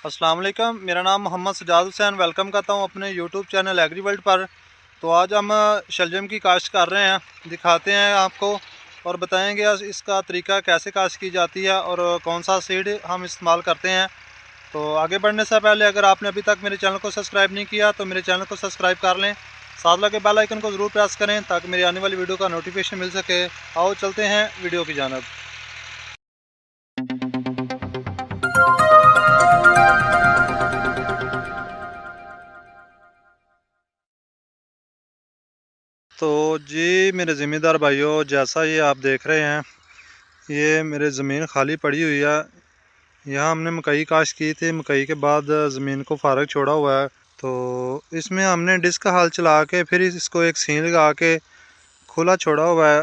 अस्सलाम वालेकुम, मेरा नाम मोहम्मद सजाद हुसैन। वेलकम करता हूँ अपने यूट्यूब चैनल एग्री वर्ल्ड पर। तो आज हम शलजम की काश्त कर रहे हैं, दिखाते हैं आपको और बताएंगे इसका तरीका कैसे काश्त की जाती है और कौन सा सीड हम इस्तेमाल करते हैं। तो आगे बढ़ने से पहले अगर आपने अभी तक मेरे चैनल को सब्सक्राइब नहीं किया तो मेरे चैनल को सब्सक्राइब कर लें, साथ लगे बेल आइकन को ज़रूर प्रेस करें ताकि मेरी आने वाली वीडियो का नोटिफिकेशन मिल सके। आओ चलते हैं वीडियो की जानिब। तो जी मेरे ज़मींदार भाइयों, जैसा ये आप देख रहे हैं, ये मेरे ज़मीन खाली पड़ी हुई है। यहाँ हमने मकई काश्त की थी, मकई के बाद ज़मीन को फारग छोड़ा हुआ है। तो इसमें हमने डिस्क हल चला के फिर इसको एक सीन लगा के खुला छोड़ा हुआ है।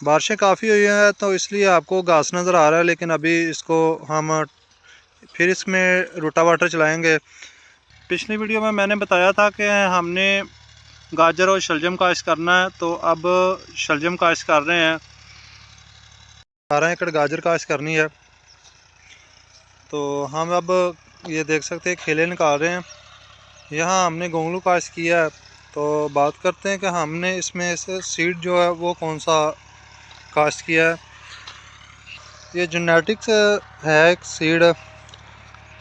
बारिशें काफ़ी हुई हैं तो इसलिए आपको घास नज़र आ रहा है, लेकिन अभी इसको हम फिर इसमें रोटावाटर चलाएँगे। पिछली वीडियो में मैंने बताया था कि हमने गाजर और शलजम काश्त करना है, तो अब शलजम काश्त कर रहे हैं। 12 एकड़ गाजर काश्त करनी है। तो हम अब ये देख सकते हैं खेले निकाल रहे हैं। यहाँ हमने गोंगलू काश्त किया है। तो बात करते हैं कि हमने इसमें से सीड जो है वो कौन सा काश्त किया है। ये जेनेटिक्स है एक सीड।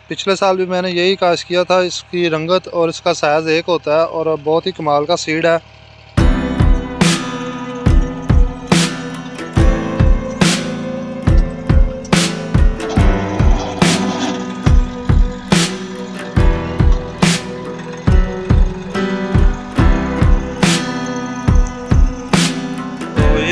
पिछले साल भी मैंने यही काश्त किया था। इसकी रंगत और इसका साइज़ एक होता है और बहुत ही कमाल का सीड है।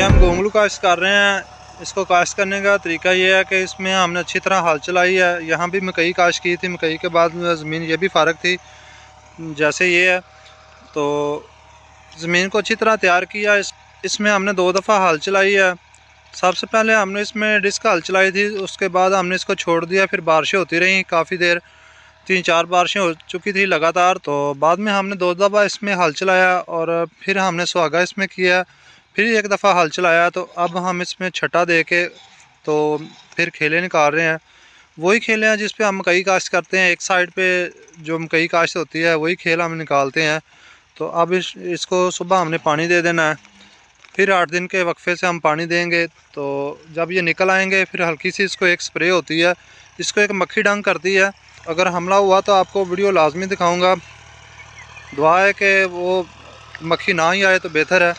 हम गोंगलू काश्त कर रहे हैं। इसको काश्त करने का तरीका ये है कि इसमें हमने अच्छी तरह हल चलाई है। यहाँ भी मकई काश्त की थी, मकई के बाद ज़मीन ये भी फारग थी जैसे ये है। तो ज़मीन को अच्छी तरह तैयार किया। इसमें हमने 2 दफ़ा हल चलाई है। सबसे पहले हमने इसमें डिस्क हल चलाई थी, उसके बाद हमने इसको छोड़ दिया। फिर बारिशें होती रहीं काफ़ी देर, 3-4 बारिशें हो चुकी थी लगातार। तो बाद में हमने 2 दफ़ा इसमें हल चलाया और फिर हमने सुहागा इसमें किया, फिर एक दफ़ा हल चलाया। तो अब हम इसमें छटा दे के तो फिर खेले निकाल रहे हैं। वही खेले हैं जिस पे हम मकई काश्त करते हैं। एक साइड पे जो मकई काश्त होती है वही खेल हम निकालते हैं। तो अब इसको सुबह हमने पानी दे देना है, फिर 8 दिन के वक्फे से हम पानी देंगे। तो जब ये निकल आएंगे फिर हल्की सी इसको एक स्प्रे होती है, इसको एक मक्खी डंक करती है। अगर हमला हुआ तो आपको वीडियो लाजमी दिखाऊंगा। दुआ है कि वो मक्खी ना ही आए तो बेहतर है।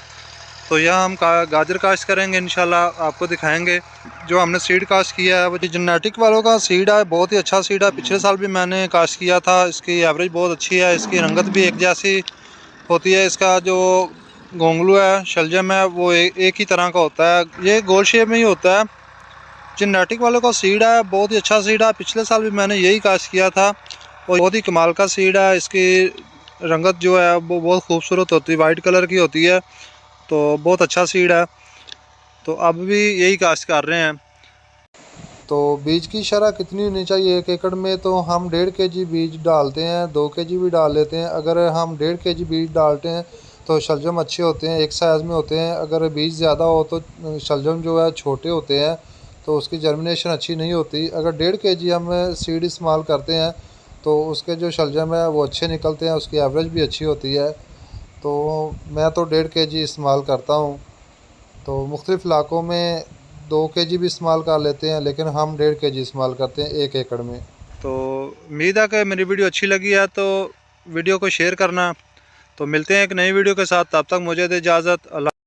तो यहाँ हम गाजर काश्त करेंगे, इंशाल्लाह आपको दिखाएंगे। जो हमने सीड काश्त किया है वो जेनेटिक वालों का सीड है, बहुत ही अच्छा सीड है। पिछले साल भी मैंने काश्त किया था। इसकी एवरेज बहुत अच्छी है, इसकी रंगत भी एक जैसी होती है। इसका जो गोंगलू है, शलजम है, वो एक ही तरह का होता है। ये गोल शेप में ही होता है। जेनेटिक वालों का सीड है, बहुत ही अच्छा सीड है। पिछले साल भी मैंने यही काश्त किया था और बहुत ही कमाल का सीड है। इसकी रंगत जो है वो बहुत खूबसूरत होती है, वाइट कलर की होती है। तो बहुत अच्छा सीड है। तो अब भी यही काश्त कर रहे हैं। तो बीज की शरह कितनी होनी चाहिए 1 एकड़ में? तो हम 1.5 kg बीज डालते हैं, 2 kg भी डाल लेते हैं। अगर हम 1.5 kg बीज डालते हैं तो शलजम अच्छे होते हैं, एक साइज़ में होते हैं। अगर बीज ज़्यादा हो तो शलजम जो है छोटे होते हैं, तो उसकी जर्मिनेशन अच्छी नहीं होती। अगर 1.5 kg हम सीड इस्तेमाल करते हैं तो उसके जो शलजम है वो अच्छे निकलते हैं, उसकी एवरेज भी अच्छी होती है। तो मैं तो 1.5 kg इस्तेमाल करता हूँ। तो मुख्तलिफ़ इलाक़ों में 2 kg भी इस्तेमाल कर लेते हैं, लेकिन हम 1.5 kg इस्तेमाल करते हैं 1 एकड़ में। तो उम्मीद है कि मेरी वीडियो अच्छी लगी है, तो वीडियो को शेयर करना। तो मिलते हैं एक नई वीडियो के साथ, तब तक मुझे दे इजाज़त। अल्लाह।